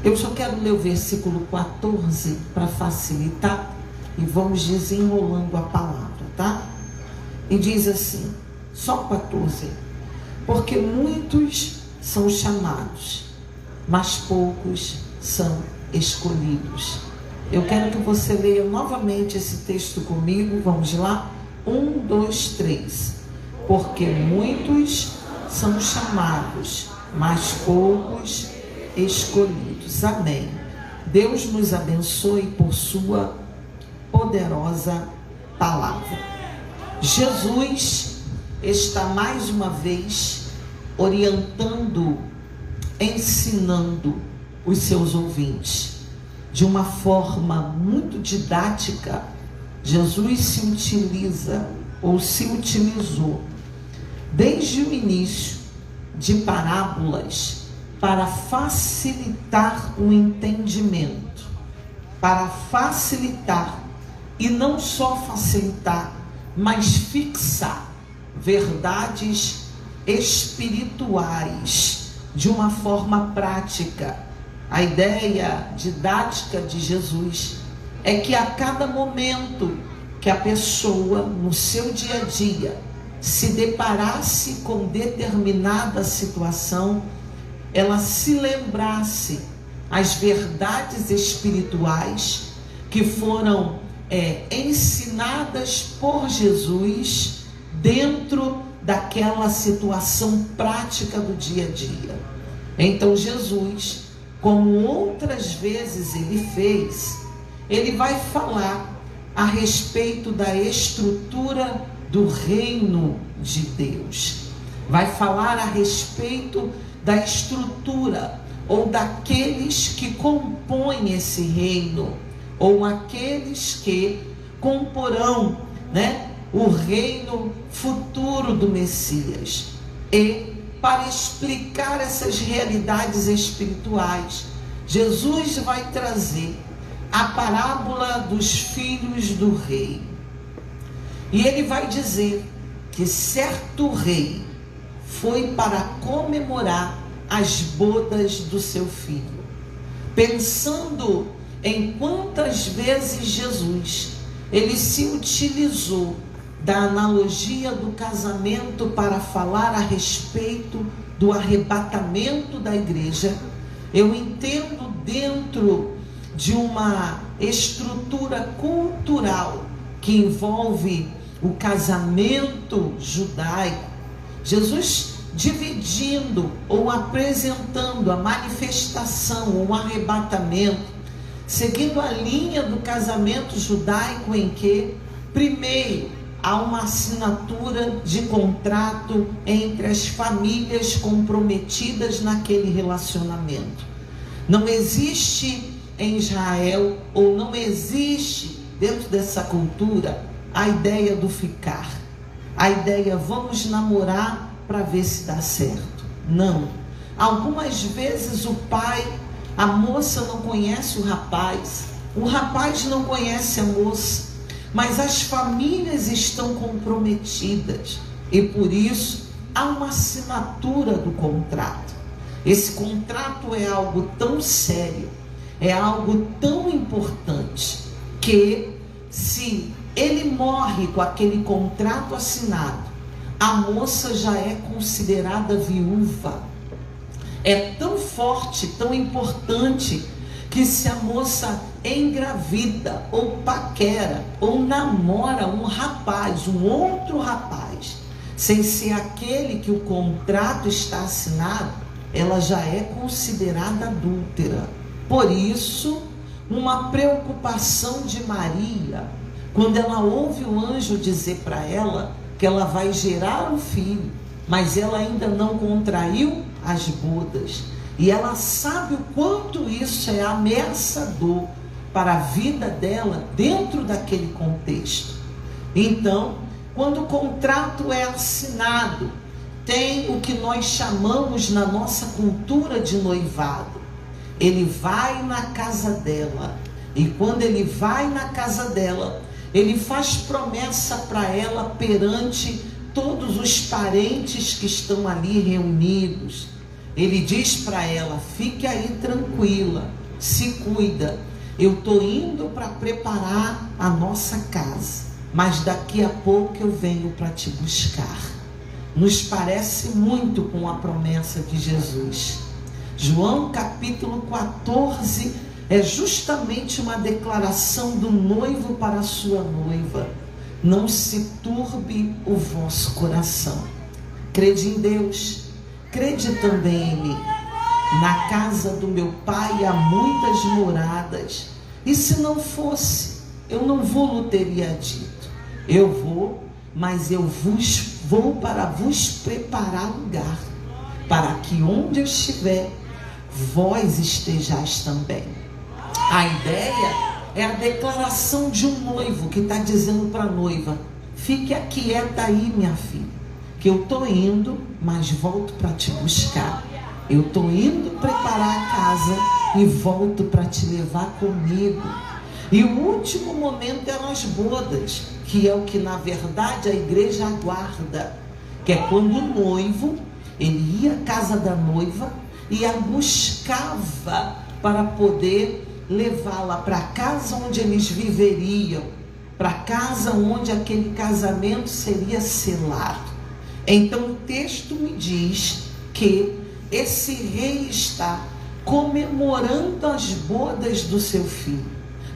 Eu só quero ler o versículo 14 para facilitar e vamos desenrolando a palavra, tá? E diz assim, só 14: porque muitos são chamados, mas poucos são escolhidos. Eu quero que você leia novamente esse texto comigo. Vamos lá? 1, 2, 3. Porque muitos são chamados, mas poucos escolhidos. Amém. Deus nos abençoe por sua poderosa palavra. Jesus está mais uma vez orientando, ensinando os seus ouvintes. De uma forma muito didática, Jesus se utiliza ou se utilizou desde o início de parábolas para facilitar o entendimento, para facilitar e não só facilitar, mas fixar verdades espirituais de uma forma prática. A ideia didática de Jesus é que a cada momento que a pessoa, no seu dia a dia, se deparasse com determinada situação, ela se lembrasse as verdades espirituais que foram ensinadas por Jesus dentro daquela situação prática do dia a dia. Então Jesus, como outras vezes ele fez, ele vai falar a respeito da estrutura do reino de Deus. Vai falar a respeito da estrutura ou daqueles que compõem esse reino, ou aqueles que comporão, o reino futuro do Messias. E para explicar essas realidades espirituais, Jesus vai trazer a parábola dos filhos do rei. E ele vai dizer que certo rei foi para comemorar as bodas do seu filho. Pensando em quantas vezes Jesus, ele se utilizou da analogia do casamento para falar a respeito do arrebatamento da igreja, eu entendo dentro de uma estrutura cultural que envolve o casamento judaico, Jesus dividindo ou apresentando a manifestação ou o arrebatamento, seguindo a linha do casamento judaico, em que primeiro há uma assinatura de contrato entre as famílias comprometidas naquele relacionamento. Não existe em Israel, ou não existe dentro dessa cultura, a ideia do ficar. A ideia, vamos namorar para ver se dá certo. Não. Algumas vezes a moça não conhece o rapaz não conhece a moça, mas as famílias estão comprometidas e por isso há uma assinatura do contrato. Esse contrato é algo tão sério, é algo tão importante, que se ele morre com aquele contrato assinado, a moça já é considerada viúva. É tão forte, tão importante, que se a moça engravida, ou paquera, ou namora um outro rapaz, sem ser aquele que o contrato está assinado, ela já é considerada adúltera. Por isso, uma preocupação de Maria, quando ela ouve o anjo dizer para ela que ela vai gerar um filho, mas ela ainda não contraiu as bodas, e ela sabe o quanto isso é ameaçador para a vida dela dentro daquele contexto. Então, quando o contrato é assinado, tem o que nós chamamos na nossa cultura de noivado. Ele vai na casa dela, e quando ele vai na casa dela, ele faz promessa para ela perante todos os parentes que estão ali reunidos. ele diz para ela: fique aí tranquila, se cuida, eu estou indo para preparar a nossa casa, mas daqui a pouco eu venho para te buscar. Nos parece muito com a promessa de Jesus. João capítulo 14 é justamente uma declaração do noivo para a sua noiva: não se turbe o vosso coração. Crede em Deus, crede também em mim. Na casa do meu pai há muitas moradas, e se não fosse, eu não vou-lhe teria dito. Eu vou, mas eu vou para vos preparar lugar, para que onde eu estiver, vós estejais também. A ideia é a declaração de um noivo que está dizendo para a noiva: fique quieta aí, minha filha, que eu estou indo, mas volto para te buscar. Eu estou indo preparar a casa e volto para te levar comigo. E o último momento eram as bodas, que é o que na verdade a igreja aguarda, que é quando o noivo, ele ia à casa da noiva e a buscava para poder levá-la para a casa onde eles viveriam, para a casa onde aquele casamento seria selado. Então o texto me diz que esse rei está comemorando as bodas do seu filho,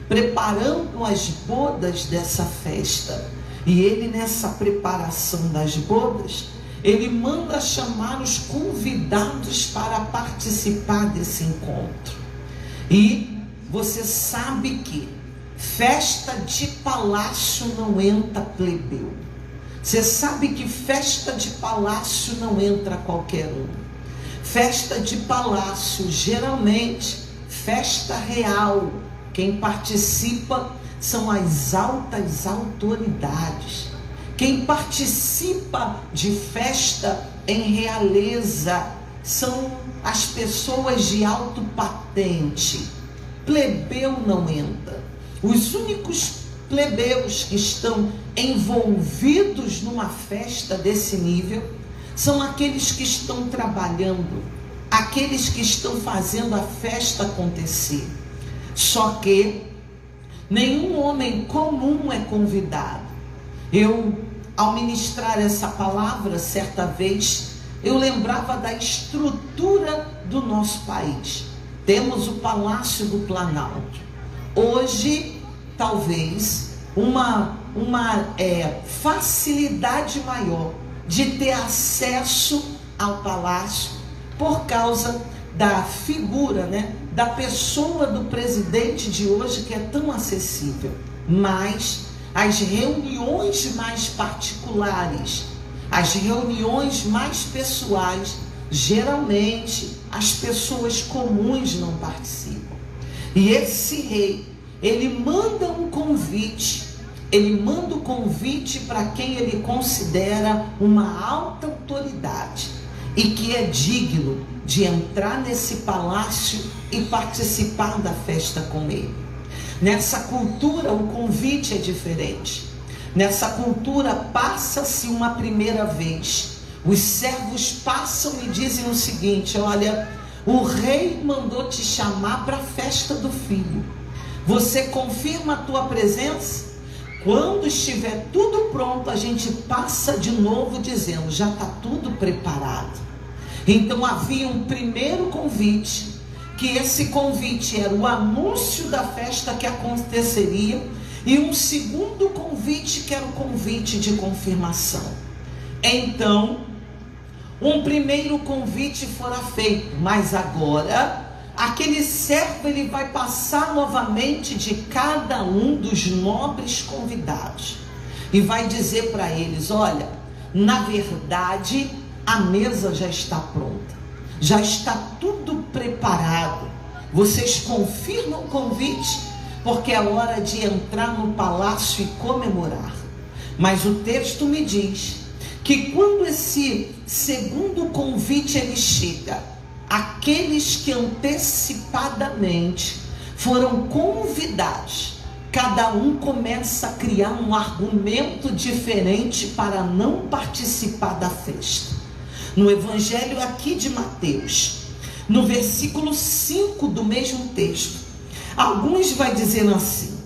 preparando as bodas dessa festa. E ele, nessa preparação das bodas, ele manda chamar os convidados para participar desse encontro. E você sabe que festa de palácio não entra plebeu. Você sabe que festa de palácio não entra qualquer um. Festa de palácio, geralmente, festa real, quem participa são as altas autoridades. Quem participa de festa em realeza são as pessoas de alto patente. Plebeu não entra. Os únicos plebeus que estão envolvidos numa festa desse nível são aqueles que estão trabalhando, aqueles que estão fazendo a festa acontecer. Só que nenhum homem comum é convidado. Eu, ao ministrar essa palavra, certa vez, eu lembrava da estrutura do nosso país. Temos o Palácio do Planalto. Hoje, talvez, uma facilidade maior de ter acesso ao palácio por causa da figura, da pessoa do presidente de hoje, que é tão acessível. Mas as reuniões mais particulares, as reuniões mais pessoais, geralmente as pessoas comuns não participam. E esse rei, ele manda um convite. Ele manda o convite para quem ele considera uma alta autoridade e que é digno de entrar nesse palácio e participar da festa com ele. Nessa cultura, o convite é diferente. Nessa cultura, passa-se uma primeira vez. Os servos passam e dizem o seguinte: olha, o rei mandou te chamar para a festa do filho. Você confirma a tua presença? Quando estiver tudo pronto, a gente passa de novo dizendo: já está tudo preparado. Então havia um primeiro convite, que esse convite era o anúncio da festa que aconteceria, e um segundo convite, que era o convite de confirmação. Então, um primeiro convite fora feito, mas agora aquele servo, ele vai passar novamente de cada um dos nobres convidados e vai dizer para eles: olha, na verdade a mesa já está pronta, já está tudo preparado. Vocês confirmam o convite, porque é hora de entrar no palácio e comemorar. Mas o texto me diz que quando esse segundo convite ele chega, aqueles que antecipadamente foram convidados, cada um começa a criar um argumento diferente para não participar da festa. no evangelho aqui de Mateus, no versículo 5 do mesmo texto. Alguns vai dizer assim: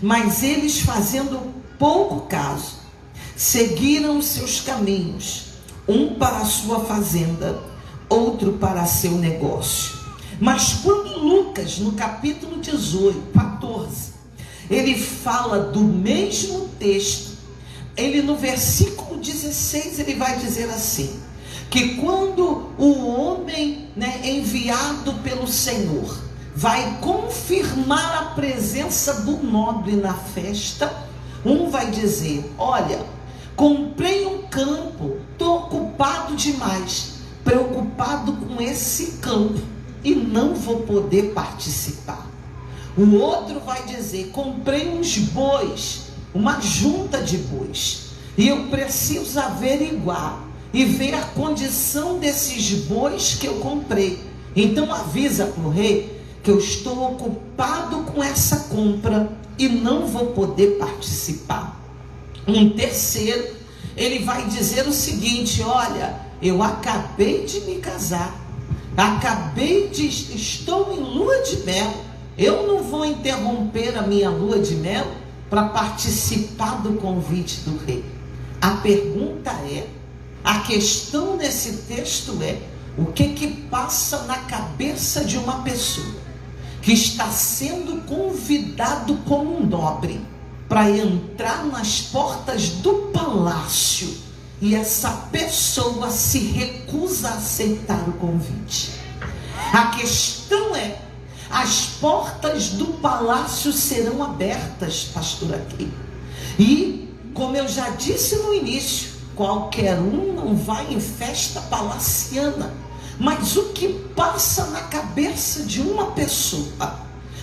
mas eles, fazendo pouco caso, seguiram seus caminhos, um para a sua fazenda, outro para seu negócio. Mas quando Lucas, no capítulo 18, 14, ele fala do mesmo texto, ele no versículo 16, ele vai dizer assim, que quando o homem, enviado pelo Senhor, vai confirmar a presença do nobre na festa, um vai dizer: olha, comprei um campo, estou ocupado demais, preocupado com esse campo, e não vou poder participar. O outro vai dizer: comprei uns bois, uma junta de bois, e eu preciso averiguar e ver a condição desses bois que eu comprei. Então avisa para o rei que eu estou ocupado com essa compra e não vou poder participar. Um terceiro, ele vai dizer o seguinte: olha, eu acabei de me casar, estou em lua de mel, eu não vou interromper a minha lua de mel para participar do convite do rei. A pergunta é, a questão desse texto é: o que passa na cabeça de uma pessoa que está sendo convidado como um nobre para entrar nas portas do palácio, e essa pessoa se recusa a aceitar o convite? A questão é: as portas do palácio serão abertas, pastor aqui, e como eu já disse no início, qualquer um não vai em festa palaciana. Mas o que passa na cabeça de uma pessoa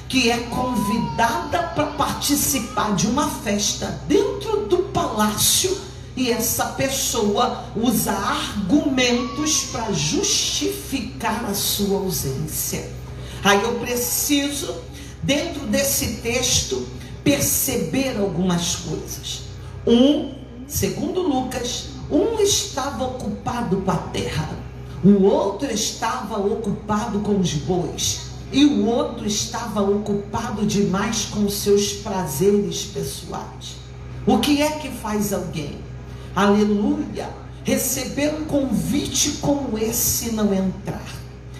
que é convidada para participar de uma festa dentro do palácio, e essa pessoa usa argumentos para justificar a sua ausência? Aí eu preciso, dentro desse texto, perceber algumas coisas. Segundo Lucas, um estava ocupado com a terra, o outro estava ocupado com os bois, e o outro estava ocupado demais com os seus prazeres pessoais. O que é que faz alguém, aleluia, receber um convite como esse e não entrar?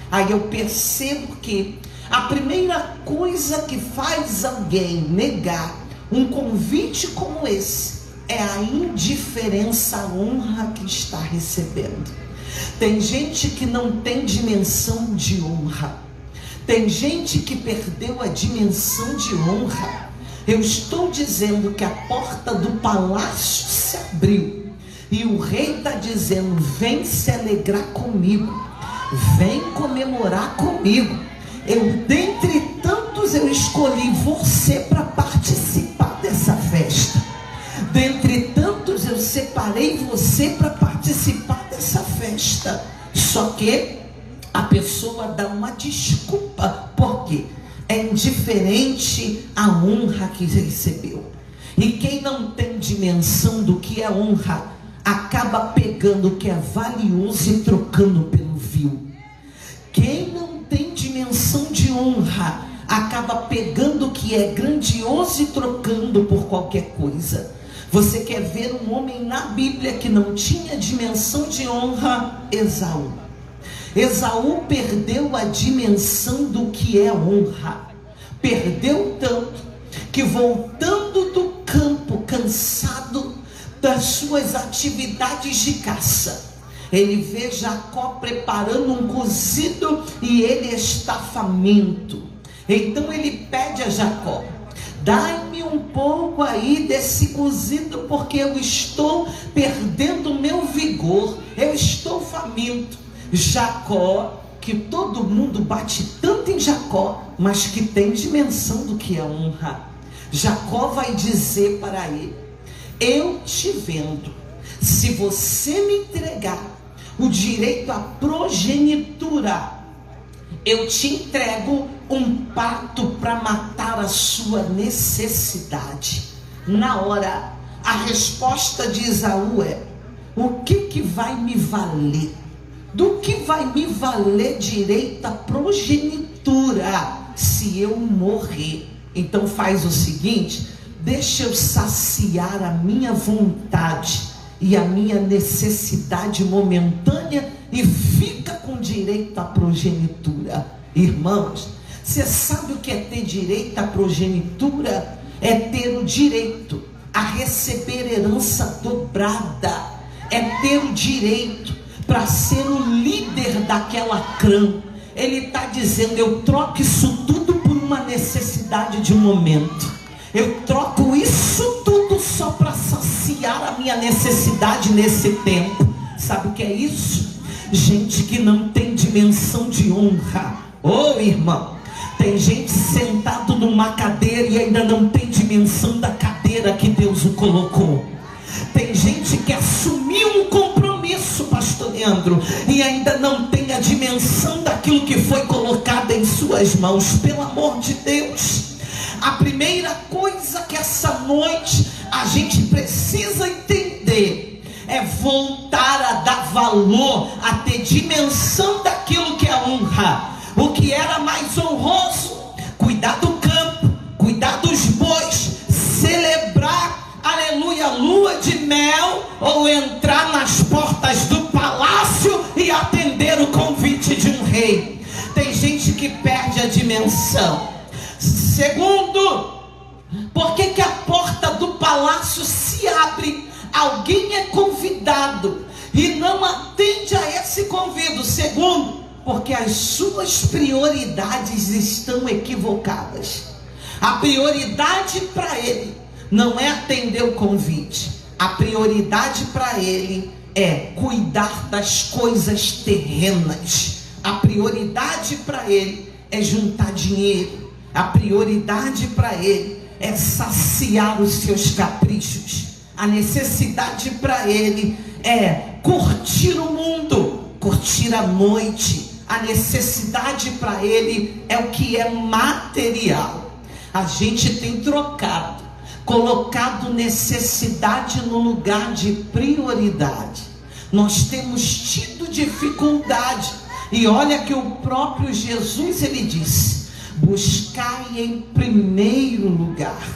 Aí eu percebo que a primeira coisa que faz alguém negar um convite como esse é a indiferença à honra que está recebendo. Tem gente que não tem dimensão de honra. Tem gente que perdeu a dimensão de honra. Eu estou dizendo que a porta do palácio se abriu e o rei está dizendo: vem se alegrar comigo, vem comemorar comigo. Dentre tantos, eu escolhi você para participar dessa festa. Dentre tantos, eu separei você para participar dessa festa. Só que a pessoa dá uma desculpa, porque é indiferente à honra que recebeu. E quem não tem dimensão do que é honra, acaba pegando o que é valioso e trocando pelo vil. Quem não tem dimensão de honra, acaba pegando o que é grandioso e trocando por qualquer coisa. Você quer ver um homem na Bíblia que não tinha dimensão de honra? Esaú. Esaú perdeu a dimensão do que é honra. Perdeu tanto que, voltando do campo, cansado das suas atividades de caça, ele vê Jacó preparando um cozido e ele está faminto. Então ele pede a Jacó: dai-me um pouco aí desse cozido, porque eu estou perdendo o meu vigor, eu estou faminto. Jacó, que todo mundo bate tanto em Jacó, mas que tem dimensão do que é honra, Jacó vai dizer para ele: eu te vendo, se você me entregar o direito à progenitura, eu te entrego um pato para matar a sua necessidade. Na hora, a resposta de Esaú é: o que vai me valer Do que vai me valer direito à progenitura se eu morrer? Então faz o seguinte: deixa eu saciar a minha vontade e a minha necessidade momentânea e fica com direito à progenitura. Irmãos, você sabe o que é ter direito à progenitura? É ter o direito a receber herança dobrada, é ter o direito para ser o líder daquela clã. Ele está dizendo: eu troco isso tudo por uma necessidade de um momento, eu troco isso tudo só para saciar a minha necessidade nesse tempo. Sabe o que é isso? Gente que não tem dimensão de honra. Ô irmão, tem gente sentado numa cadeira e ainda não tem dimensão da cadeira que Deus o colocou. Tem gente que assumiu um compromisso, pastor Leandro, e ainda não tem a dimensão daquilo que foi colocado em suas mãos. Pelo amor de Deus, a primeira coisa que essa noite a gente precisa entender é voltar a dar valor, a ter dimensão daquilo que é honra. O que era mais honroso? Cuidar do campo, cuidar dos bois, celebrar, aleluia, lua de mel, ou entrar nas portas do palácio e atender o convite de um rei. Tem gente que perde a dimensão. Segundo, por que a porta do palácio se abre? Alguém é convidado e não atende a esse convite. Segundo, porque as suas prioridades estão equivocadas. A prioridade para ele não é atender o convite. A prioridade para ele é cuidar das coisas terrenas. A prioridade para ele é juntar dinheiro. A prioridade para ele é saciar os seus caprichos. A necessidade para ele é curtir o mundo, curtir a noite. A necessidade para ele é o que é material. A gente tem trocado, colocado necessidade no lugar de prioridade. Nós temos tido dificuldade. E olha que o próprio Jesus, ele disse: buscai em primeiro lugar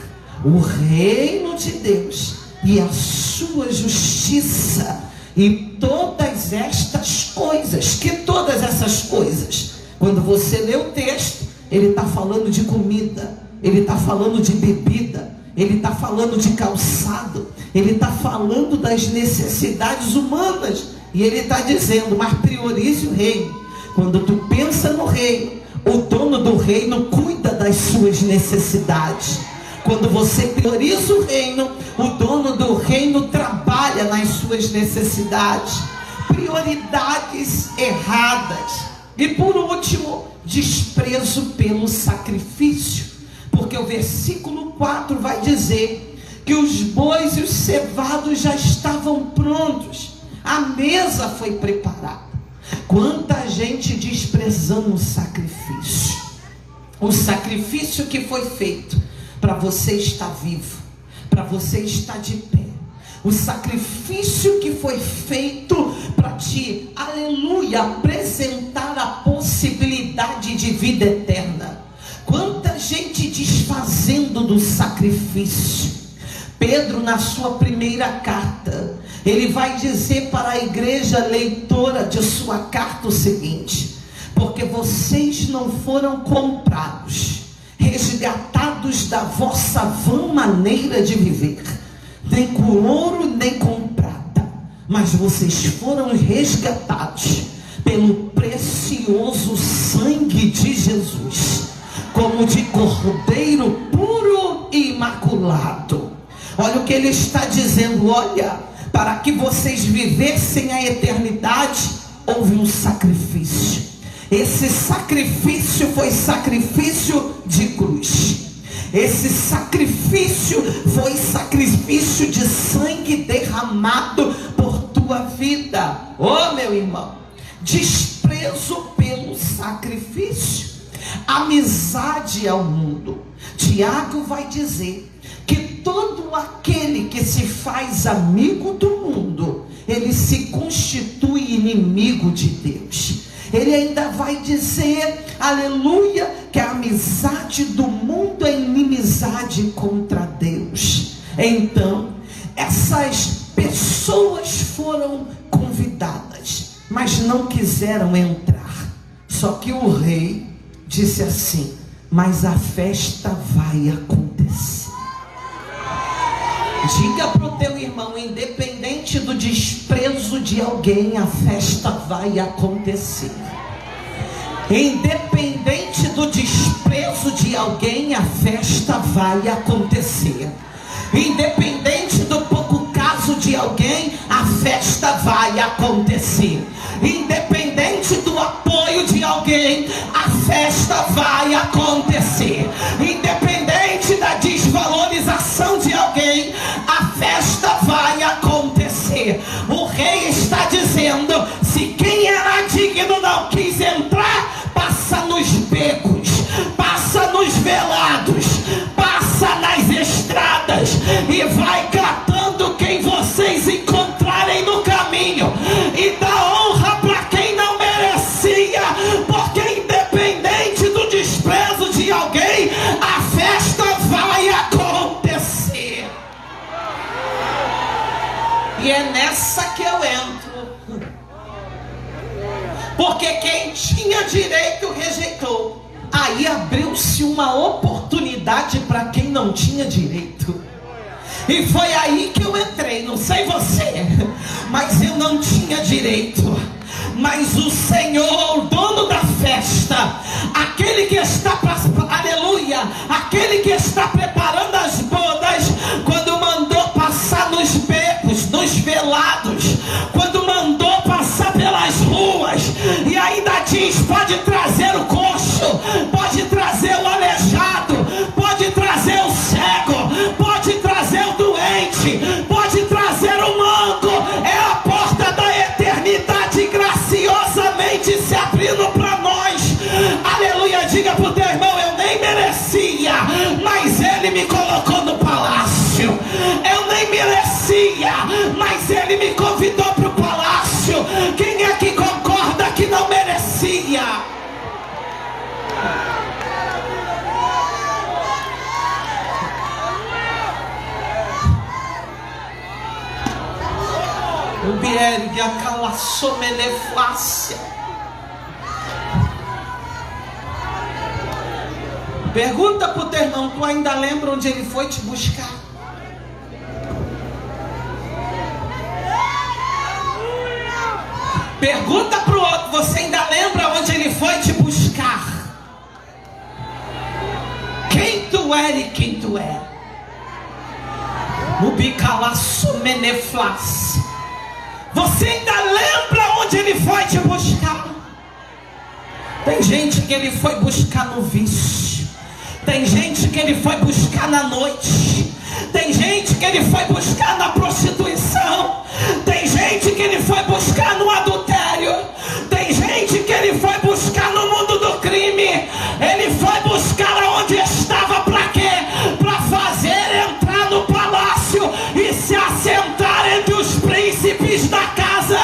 o reino de Deus e a sua justiça, e todas estas coisas. Que todas essas coisas? Quando você lê o texto, ele está falando de comida, ele está falando de bebida, ele está falando de calçado, ele está falando das necessidades humanas, e ele está dizendo: mas priorize o reino. Quando tu pensa no reino, o dono do reino cuida das suas necessidades. Quando você prioriza o reino, o dono do reino trabalha nas suas necessidades. Prioridades erradas. E por último, desprezo pelo sacrifício. Porque o versículo 4 vai dizer que os bois e os cevados já estavam prontos. A mesa foi preparada. Quanta gente desprezando o sacrifício. O sacrifício que foi feito para você estar vivo, para você estar de pé. O sacrifício que foi feito para te, aleluia, apresentar a possibilidade de vida eterna. Quanta gente desfazendo do sacrifício. Pedro, na sua primeira carta, ele vai dizer para a igreja leitora de sua carta o seguinte: porque vocês não foram comprados, resgatados da vossa vã maneira de viver, nem com ouro nem com prata, mas vocês foram resgatados pelo precioso sangue de Jesus, como de cordeiro puro e imaculado. Olha o que ele está dizendo: olha, para que vocês vivessem a eternidade, houve um sacrifício. Esse sacrifício foi sacrifício de cruz. Esse sacrifício foi sacrifício de sangue derramado por tua vida. Oh, meu irmão, desprezo pelo sacrifício, amizade ao mundo. Tiago vai dizer que todo aquele que se faz amigo do mundo ele se constitui inimigo de Deus. Ele ainda vai dizer, aleluia, que a amizade do mundo é inimizade contra Deus. Então, essas pessoas foram convidadas, mas não quiseram entrar. Só que o rei disse assim: mas a festa vai acontecer. Diga para o teu irmão, independente do desprezo de alguém, a festa vai acontecer. Independente do desprezo de alguém, a festa vai acontecer. Independente do pouco caso de alguém, a festa vai acontecer. Independente do apoio de alguém, a festa vai acontecer. Independente da desvalorização de alguém, a festa vai acontecer. O rei está dizendo: se quem era digno não quis entrar, passa nos becos, passa nos velados, passa nas estradas e vai catando quem vocês encontrarem no caminho e dá honra para quem não merecia, porque independente do desprezo de alguém, a festa vai acontecer. E é nessa que eu entro, porque quem tinha direito rejeitou. Aí abriu-se uma oportunidade para quem não tinha direito. E foi aí que eu entrei. Não sei você, mas eu não tinha direito. Mas o Senhor, o dono da festa, aquele que está, aleluia, aquele que está preparando as bodas, quando mandou passar nos becos, nos velados, quando mandou passar pelas ruas, e ainda diz: pode trazer o coxo, pode trazer o aleijado, pode trazer o cego, pode trazer o doente, pode trazer o manco. É a porta da eternidade graciosamente se abrindo para nós. Aleluia. Diga para o teu irmão: eu nem merecia, mas ele me colocou no palácio. Eu nem merecia, mas ele me convidou para o palácio. Quem é que concorda que não merecia? O Bierg, a calaçomeneflácia. Pergunta para o teu irmão: tu ainda lembra onde ele foi te buscar? Pergunta para o outro: você ainda lembra onde ele foi te buscar? Quem tu era e quem tu é? No bicalaçomeneflácia. Você ainda lembra onde ele foi te buscar? Tem gente que ele foi buscar no vício. Tem gente que ele foi buscar na noite. Tem gente que ele foi buscar na prostituição. Tem gente que ele foi buscar no adultério. Tem gente que ele foi buscar no mundo do crime. Ele foi buscar aonde estava, para quê? Para fazer entrar no palácio e se assentar entre os príncipes da casa.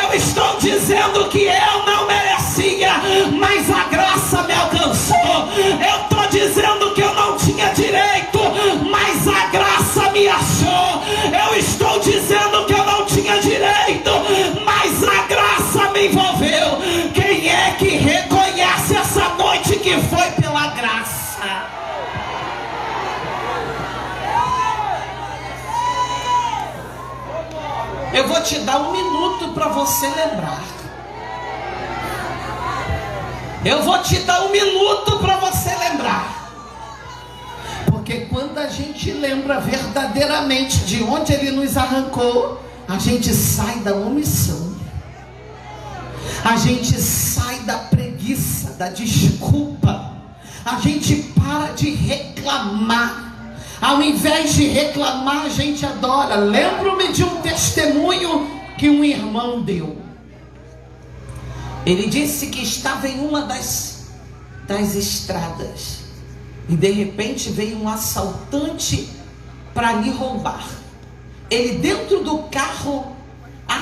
Eu estou dizendo que eu não merecia, mas a graça me alcançou. Eu estou dizendo que eu não tinha direito, mas a graça me achou. Eu estou dizendo que eu não tinha direito, mas a graça me envolveu. Quem é que reconhece essa noite que foi pela graça? Eu vou te dar 1 minuto para você lembrar. Eu vou te dar 1 minuto para você lembrar. Porque quando a gente lembra verdadeiramente de onde Ele nos arrancou, a gente sai da omissão. A gente sai da preguiça, da desculpa. A gente para de reclamar. Ao invés de reclamar, a gente adora. Lembro-me de um testemunho que um irmão deu. Ele disse que estava em uma das estradas e de repente veio um assaltante para lhe roubar. Ele dentro do carro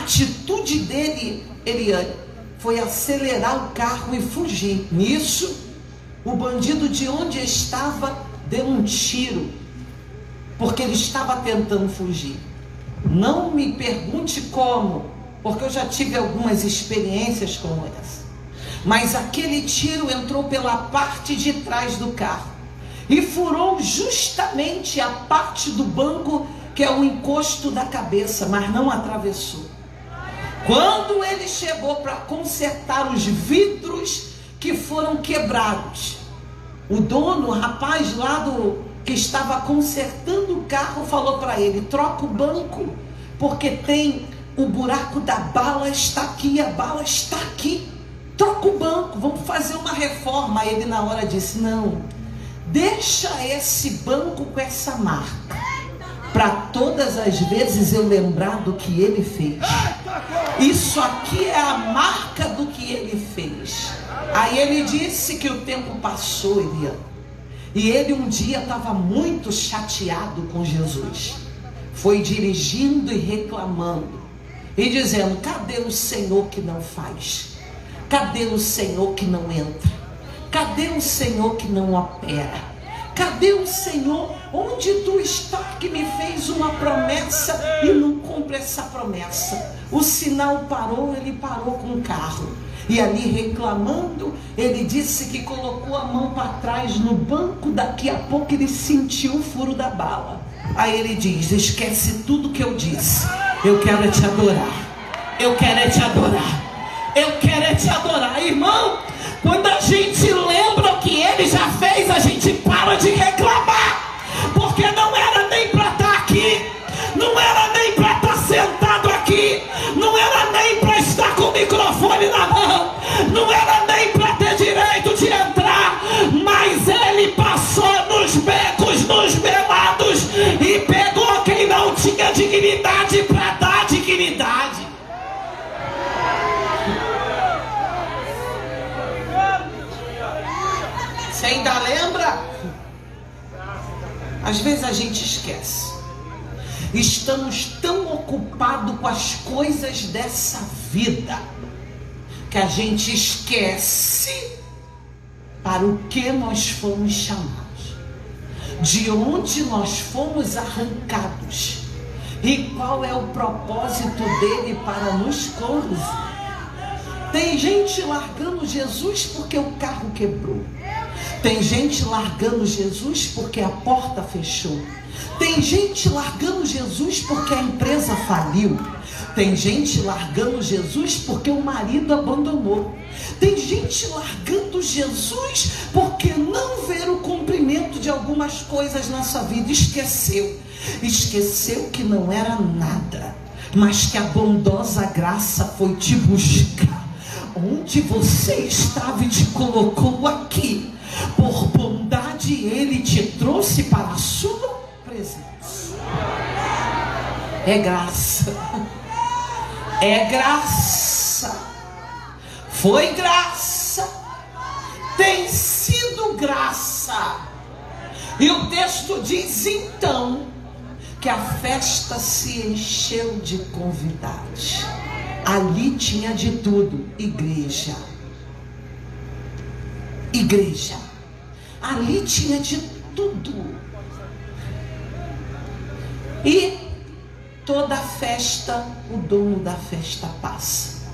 atitude dele, Eliane, foi acelerar o carro e fugir. Nisso, o bandido de onde estava deu um tiro, porque ele estava tentando fugir. Não me pergunte como, porque eu já tive algumas experiências como essa. Mas aquele tiro entrou pela parte de trás do carro e furou justamente a parte do banco, que é o encosto da cabeça, mas não atravessou. Quando ele chegou para consertar os vidros que foram quebrados, o dono, o rapaz lá que estava consertando o carro, falou para ele: troca o banco, porque tem o buraco da bala, está aqui, a bala está aqui. Troca o banco, vamos fazer uma reforma. Aí ele na hora disse: não, deixa esse banco com essa marca, para todas as vezes eu lembrar do que ele fez. Isso aqui é a marca do que ele fez. Aí ele disse que o tempo passou, Eliane, e ele um dia estava muito chateado com Jesus. Foi dirigindo e reclamando e dizendo: cadê o Senhor que não faz? Cadê o Senhor que não entra? Cadê o Senhor que não opera? Cadê o Senhor? Onde tu está que me fez uma promessa e não cumpre essa promessa? O sinal parou, ele parou com o carro. E ali reclamando, ele disse que colocou a mão para trás no banco. Daqui a pouco ele sentiu o furo da bala. Aí ele diz: esquece tudo que eu disse. Eu quero é te adorar. Eu quero é te adorar. Eu quero é te adorar. Irmão, quando a gente lembra o que ele já fez, a gente para de reclamar. Porque não era nem para estar aqui, não era nem para estar sentado aqui, não era nem para estar com o microfone na mão, não era nem para ter direito de entrar. Mas ele passou nos becos, nos melados e pegou quem não tinha dignidade para dar dignidade. Você ainda lembra? Às vezes a gente esquece. Estamos tão ocupados com as coisas dessa vida que a gente esquece para o que nós fomos chamados, de onde nós fomos arrancados e qual é o propósito dele para nos conduzir. Tem gente largando Jesus porque o carro quebrou. Tem gente largando Jesus porque a porta fechou. Tem gente largando Jesus porque a empresa faliu. Tem gente largando Jesus porque o marido abandonou. Tem gente largando Jesus porque não vê o cumprimento de algumas coisas na sua vida. Esqueceu que não era nada, mas que a bondosa graça foi te buscar onde você estava e te colocou aqui. Por bondade ele te trouxe para a sua presença. É graça. É graça. Foi graça. Tem sido graça. E o texto diz então que a festa se encheu de convidados. Ali tinha de tudo. Igreja. Ali tinha de tudo. E toda festa, o dono da festa passa,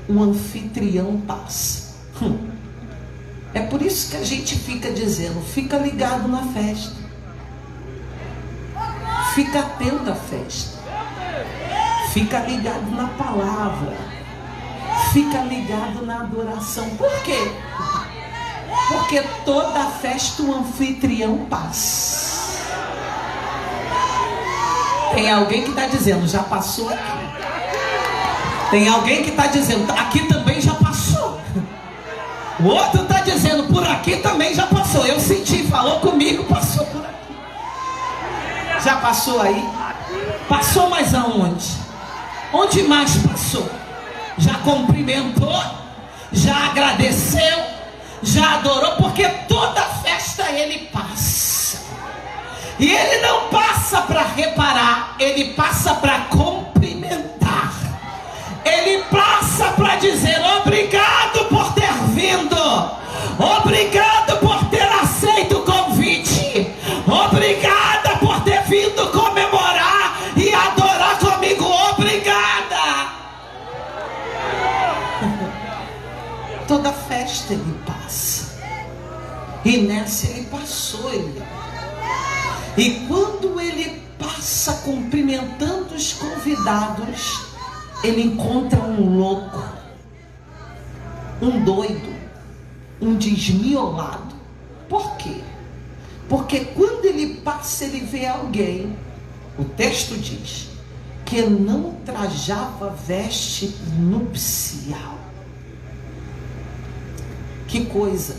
o anfitrião passa. É por isso que a gente fica dizendo: fica ligado na festa, fica atento à festa, fica ligado na palavra, fica ligado na adoração. Por quê? Porque toda festa o anfitrião passa. Tem alguém que está dizendo: já passou aqui. Tem alguém que está dizendo: aqui também já passou. O outro está dizendo: por aqui também já passou. Eu senti, falou comigo, passou por aqui. Já passou aí? Passou mais aonde? Onde mais passou? Já cumprimentou? Já agradeceu? Já adorou? Porque toda festa ele passa. E ele não passa para reparar, ele passa para cumprimentar. ele passa para dizer: obrigado por ter vindo, obrigado por ter aceito o convite, obrigada por ter vindo comemorar e adorar comigo, obrigada. Toda festa ele passa, e nessa ele passou, e quando ele passa cumprimentando os convidados, ele encontra um louco, um doido, um desmiolado. Por quê? Porque quando ele passa, ele vê alguém, o texto diz, que não trajava veste nupcial. Que coisa!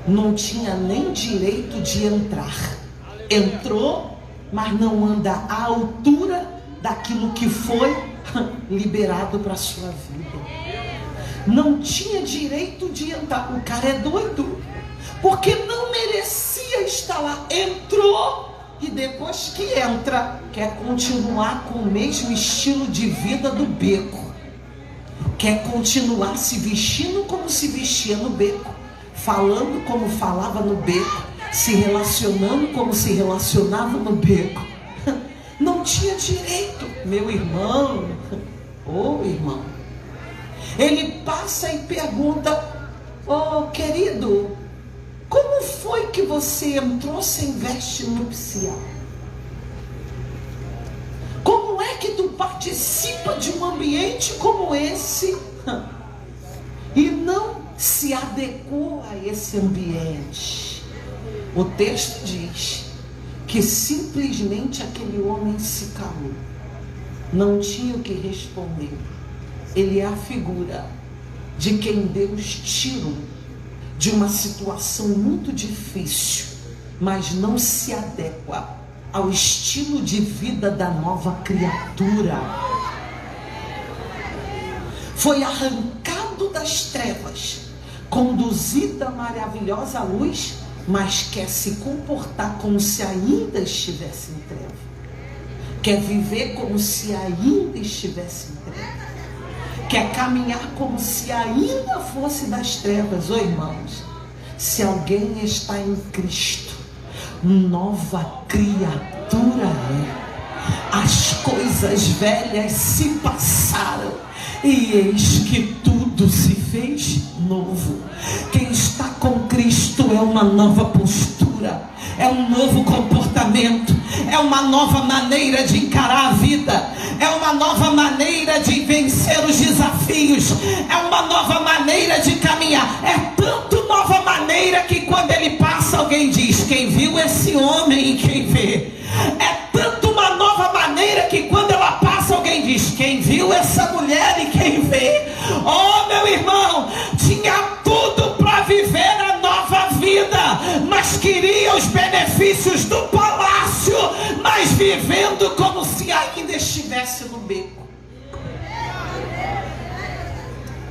Não tinha nem direito de entrar. Entrou, mas não anda à altura daquilo que foi liberado para a sua vida. Não tinha direito de entrar. O cara é doido, porque não merecia estar lá. Entrou, e depois que entra, quer continuar com o mesmo estilo de vida do beco. Quer continuar se vestindo como se vestia no beco, falando como falava no beco, se relacionando como se relacionava no beco. Não tinha direito, meu irmão, irmão. Ele passa e pergunta: querido, como foi que você entrou sem veste nupcial? Como é que tu participa de um ambiente como esse e não se adequou a esse ambiente? O texto diz que simplesmente aquele homem se calou, não tinha o que responder. Ele é a figura de quem Deus tirou de uma situação muito difícil, mas não se adequa ao estilo de vida da nova criatura. Foi arrancado das trevas, conduzido à maravilhosa luz, mas quer se comportar como se ainda estivesse em treva. Quer viver como se ainda estivesse em treva. Quer caminhar como se ainda fosse das trevas. Irmãos, se alguém está em Cristo, nova criatura é. As coisas velhas se passaram, e eis que tudo se fez novo. Quem está com Cristo é uma nova postura, é um novo comportamento, é uma nova maneira de encarar a vida, é uma nova maneira de vencer os desafios, é uma nova maneira de caminhar. É tanto nova maneira que quando ele passa, alguém diz: quem viu esse homem e quem vê? É tanto uma nova maneira que quando ela passa, alguém diz: quem viu essa mulher e quem vê? Meu irmão, tinha tudo para viver a nova vida, mas queria os benefícios do palácio, mas vivendo como se ainda estivesse no beco.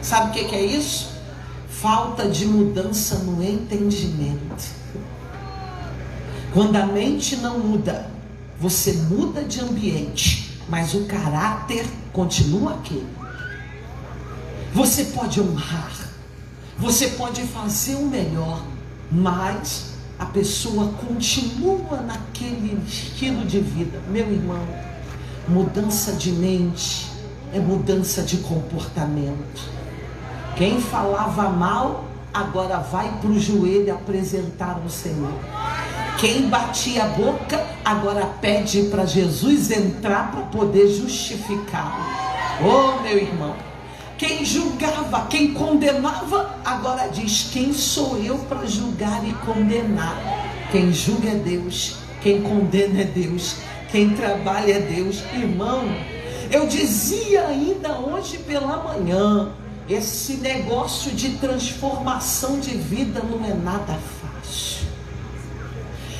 Sabe o que é isso? Falta de mudança no entendimento. Quando a mente não muda, você muda de ambiente, mas o caráter continua aquele. Você pode honrar, você pode fazer o melhor, mas a pessoa continua naquele estilo de vida. Meu irmão, mudança de mente é mudança de comportamento. Quem falava mal, agora vai para o joelho apresentar o Senhor. Quem batia a boca, agora pede para Jesus entrar para poder justificá-lo. Meu irmão, quem julgava, quem condenava, agora diz: quem sou eu para julgar e condenar? Quem julga é Deus, quem condena é Deus, quem trabalha é Deus. Irmão, eu dizia ainda hoje pela manhã, esse negócio de transformação de vida não é nada fácil.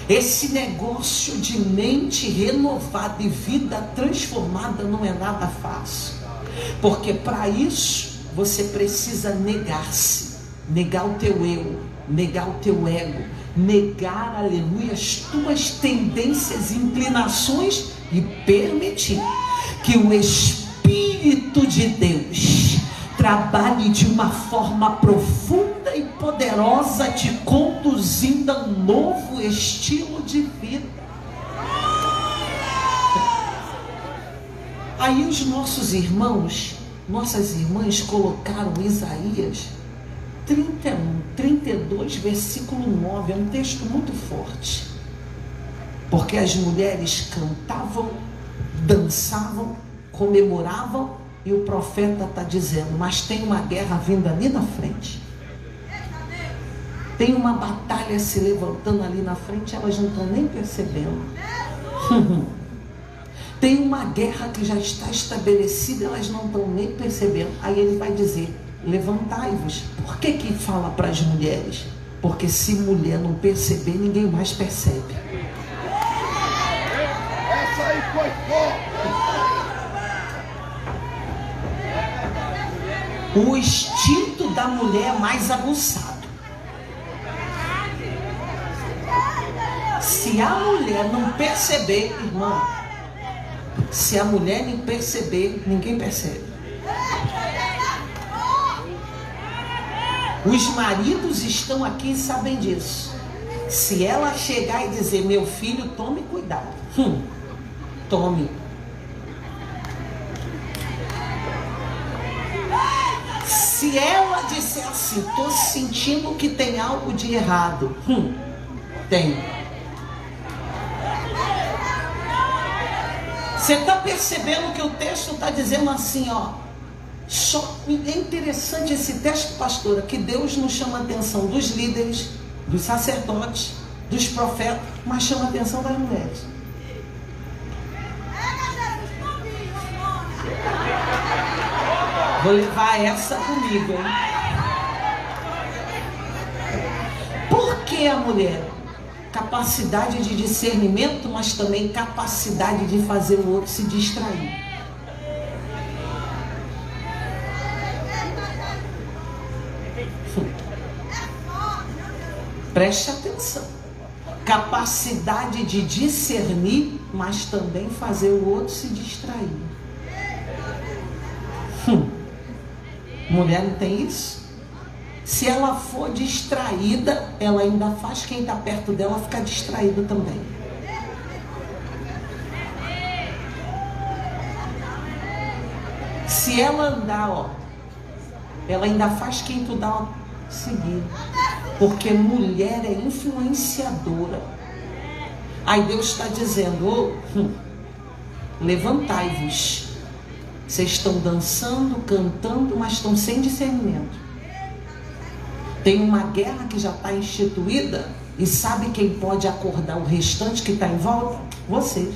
Esse negócio de mente renovada e vida transformada não é nada fácil. Porque para isso você precisa negar-se, negar o teu eu, negar o teu ego, negar, aleluia, as tuas tendências e inclinações, e permitir que o Espírito Espírito de Deus trabalhe de uma forma profunda e poderosa, te conduzindo a um novo estilo de vida. Aí os nossos irmãos, nossas irmãs colocaram Isaías 32, versículo 9, é um texto muito forte, porque as mulheres cantavam, dançavam, comemoravam, e o profeta está dizendo, mas tem uma guerra vindo ali na frente, tem uma batalha se levantando ali na frente, elas não estão nem percebendo. Tem uma guerra que já está estabelecida, elas não estão nem percebendo. Aí ele vai dizer, levantai-vos. Por que que fala para as mulheres? Porque se mulher não perceber, ninguém mais percebe. Essa aí foi forte. O instinto da mulher é mais aguçado. Se a mulher não perceber, irmão, se a mulher não perceber, ninguém percebe. Os maridos estão aqui e sabem disso. Se ela chegar e dizer, meu filho, tome cuidado. Tome. Se ela disser assim, estou sentindo que tem algo de errado. Tem. Você está percebendo que o texto está dizendo assim, ó. É interessante esse texto, pastora, que Deus não chama a atenção dos líderes, dos sacerdotes, dos profetas, mas chama a atenção das mulheres. Vou levar essa comigo, hein? Por que a mulher? Capacidade de discernimento, mas também capacidade de fazer o outro se distrair. Preste atenção. Capacidade de discernir, mas também fazer o outro se distrair. Mulher não tem isso? Se ela for distraída, ela ainda faz quem está perto dela ficar distraído também. Se ela andar, ó, ela ainda faz quem tu dá seguir. Porque mulher é influenciadora. Aí Deus está dizendo, levantai-vos. Vocês estão dançando, cantando, mas estão sem discernimento. Tem uma guerra que já está instituída. E sabe quem pode acordar o restante que está em volta? Vocês.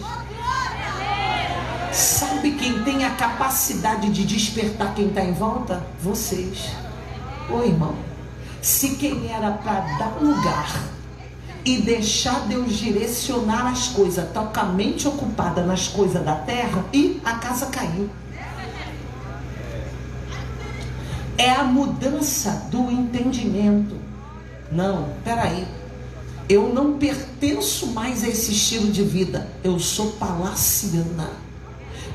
Sabe quem tem a capacidade de despertar quem está em volta? Vocês. Ô irmão, se quem era para dar lugar e deixar Deus direcionar as coisas, está com a mente ocupada nas coisas da terra, e a casa caiu. É a mudança do entendimento. Não, peraí. Eu não pertenço mais a esse estilo de vida. Eu sou palaciana.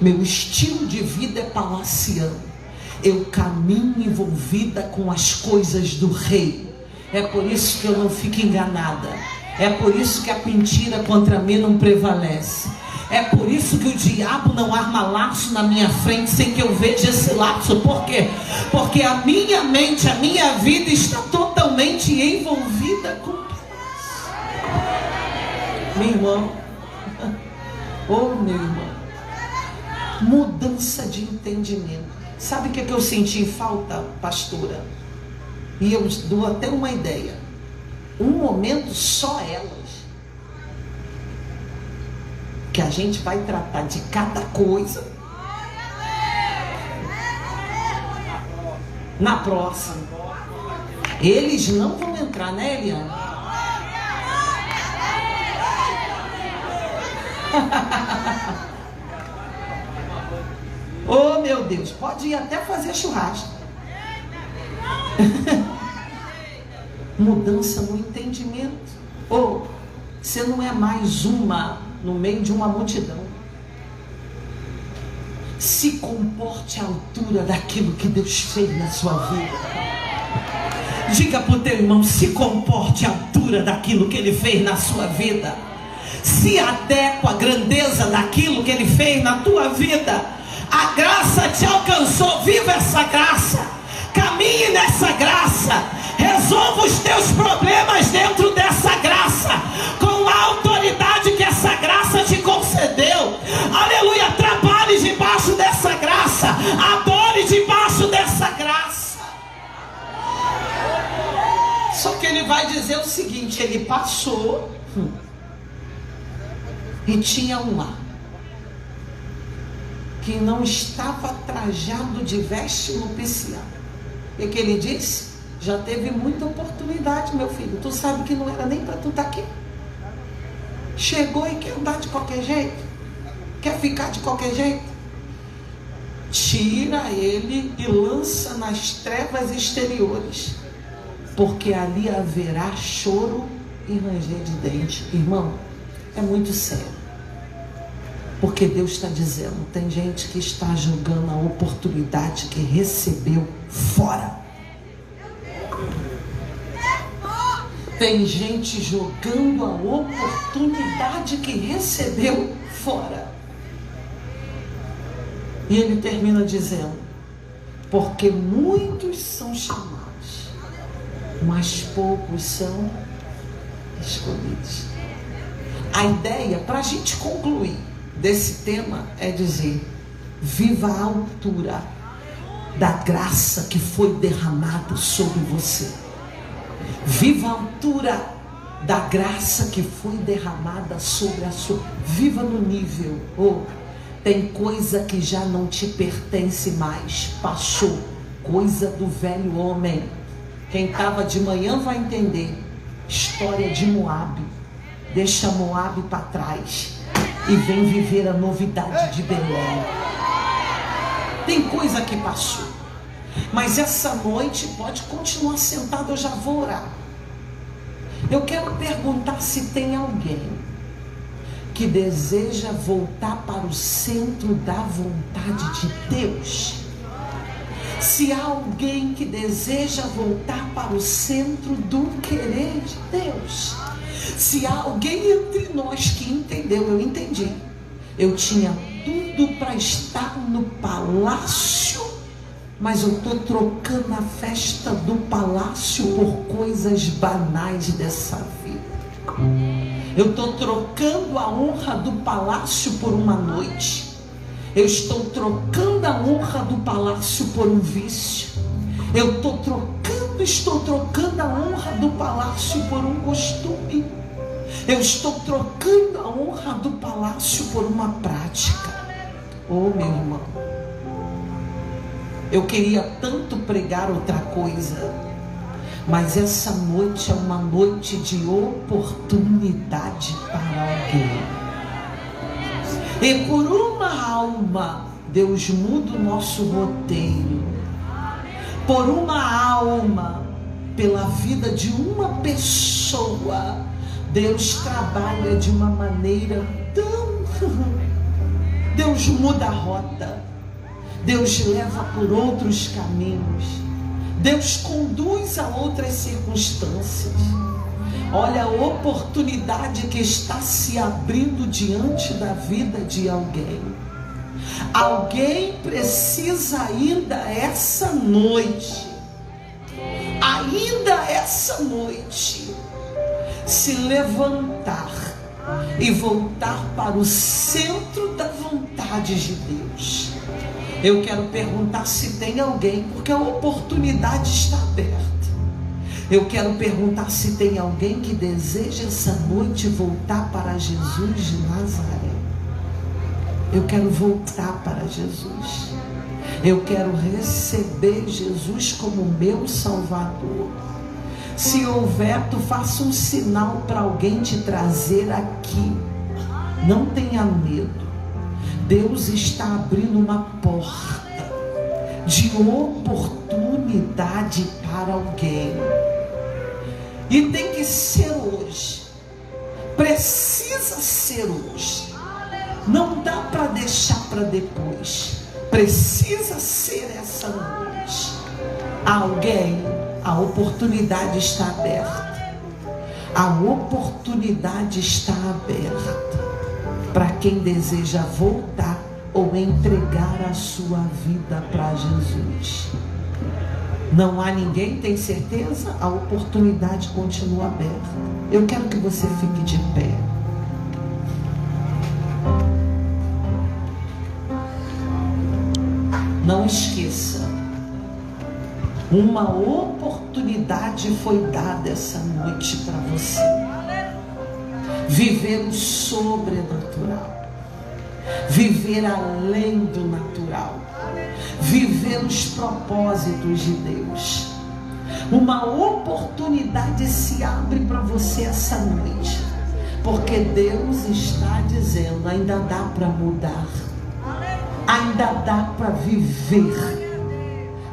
Meu estilo de vida é palaciano. Eu caminho envolvida com as coisas do rei. É por isso que eu não fico enganada. É por isso que a mentira contra mim não prevalece. É por isso que o diabo não arma laço na minha frente sem que eu veja esse laço. Por quê? Porque a minha mente, a minha vida está totalmente envolvida com Deus. Meu irmão, oh meu irmão, mudança de entendimento. Sabe o que eu senti falta, pastora? E eu dou até uma ideia. Um momento só elas. Que a gente vai tratar de cada coisa. Na próxima. Eles não vão entrar, né, Eliane? Oh, meu Deus, pode ir até fazer churrasco. Mudança no entendimento. Ou você não é mais uma no meio de uma multidão. Se comporte à altura daquilo que Deus fez na sua vida. Diga para o teu irmão: se comporte à altura daquilo que Ele fez na sua vida. Se adequa à grandeza daquilo que Ele fez na tua vida. A graça te alcançou, viva essa graça, caminhe nessa graça, resolva os teus problemas dentro dessa graça, com a autoridade que essa graça te concedeu. Aleluia, trabalhe debaixo dessa graça, adore debaixo dessa graça. Só que ele vai dizer o seguinte: ele passou e tinha um lá que não estava trajado de veste nupcial. E que ele disse: já teve muita oportunidade, meu filho, tu sabe que não era nem para tu estar aqui. Chegou e quer andar de qualquer jeito, quer ficar de qualquer jeito. Tira ele e lança nas trevas exteriores, porque ali haverá choro e ranger de dente. Irmão, é muito sério. Porque Deus está dizendo: tem gente que está jogando a oportunidade que recebeu fora. Tem gente jogando a oportunidade que recebeu fora. E ele termina dizendo: porque muitos são chamados, mas poucos são escolhidos. A ideia, para a gente concluir desse tema, é dizer: viva a altura da graça que foi derramada sobre você. Viva a altura da graça que foi derramada sobre a sua. Viva no nível. Tem coisa que já não te pertence mais, passou, coisa do velho homem. Quem estava de manhã vai entender. História de Moabe. Deixa Moabe para trás e vem viver a novidade de Belém. Tem coisa que passou, mas essa noite pode continuar sentado. Eu já vou orar. Eu quero perguntar se tem alguém que deseja voltar para o centro da vontade de Deus. Se há alguém que deseja voltar para o centro do querer de Deus. Se há alguém entre nós que entendeu: eu entendi, eu tinha tudo para estar no palácio, mas eu estou trocando a festa do palácio por coisas banais dessa vida. Eu estou trocando a honra do palácio por uma noite. Eu estou trocando a honra do palácio por um vício. Eu estou trocando a honra do palácio por um costume. Eu estou trocando a honra do palácio por uma prática. Oh, meu irmão, eu queria tanto pregar outra coisa, mas essa noite é uma noite de oportunidade para alguém. E por uma alma, Deus muda o nosso roteiro. Por uma alma, pela vida de uma pessoa, Deus trabalha de uma maneira tão... Deus muda a rota. Deus leva por outros caminhos. Deus conduz a outras circunstâncias. Olha a oportunidade que está se abrindo diante da vida de alguém. Alguém precisa ainda essa noite, se levantar e voltar para o centro da vontade de Deus. Eu quero perguntar se tem alguém, porque a oportunidade está aberta. Eu quero perguntar se tem alguém que deseja essa noite voltar para Jesus de Nazaré. Eu quero voltar para Jesus. Eu quero receber Jesus como meu Salvador. Se houver, tu faça um sinal para alguém te trazer aqui. Não tenha medo. Deus está abrindo uma porta de oportunidade para alguém. E tem que ser hoje. Precisa ser hoje. Não dá para deixar para depois. Precisa ser essa noite. Alguém, a oportunidade está aberta. A oportunidade está aberta para quem deseja voltar ou entregar a sua vida para Jesus. Não há ninguém, tem certeza? A oportunidade continua aberta. Eu quero que você fique de pé. Não esqueça, uma oportunidade foi dada essa noite para você. Viver o sobrenatural, viver além do natural, viver os propósitos de Deus. Uma oportunidade se abre para você essa noite, porque Deus está dizendo: ainda dá para mudar, ainda dá para viver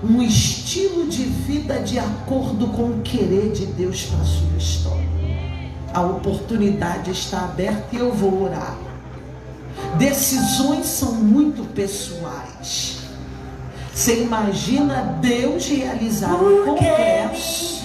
um estilo de vida de acordo com o querer de Deus para a sua história. A oportunidade está aberta e eu vou orar. Decisões são muito pessoais. Você imagina Deus realizar um congresso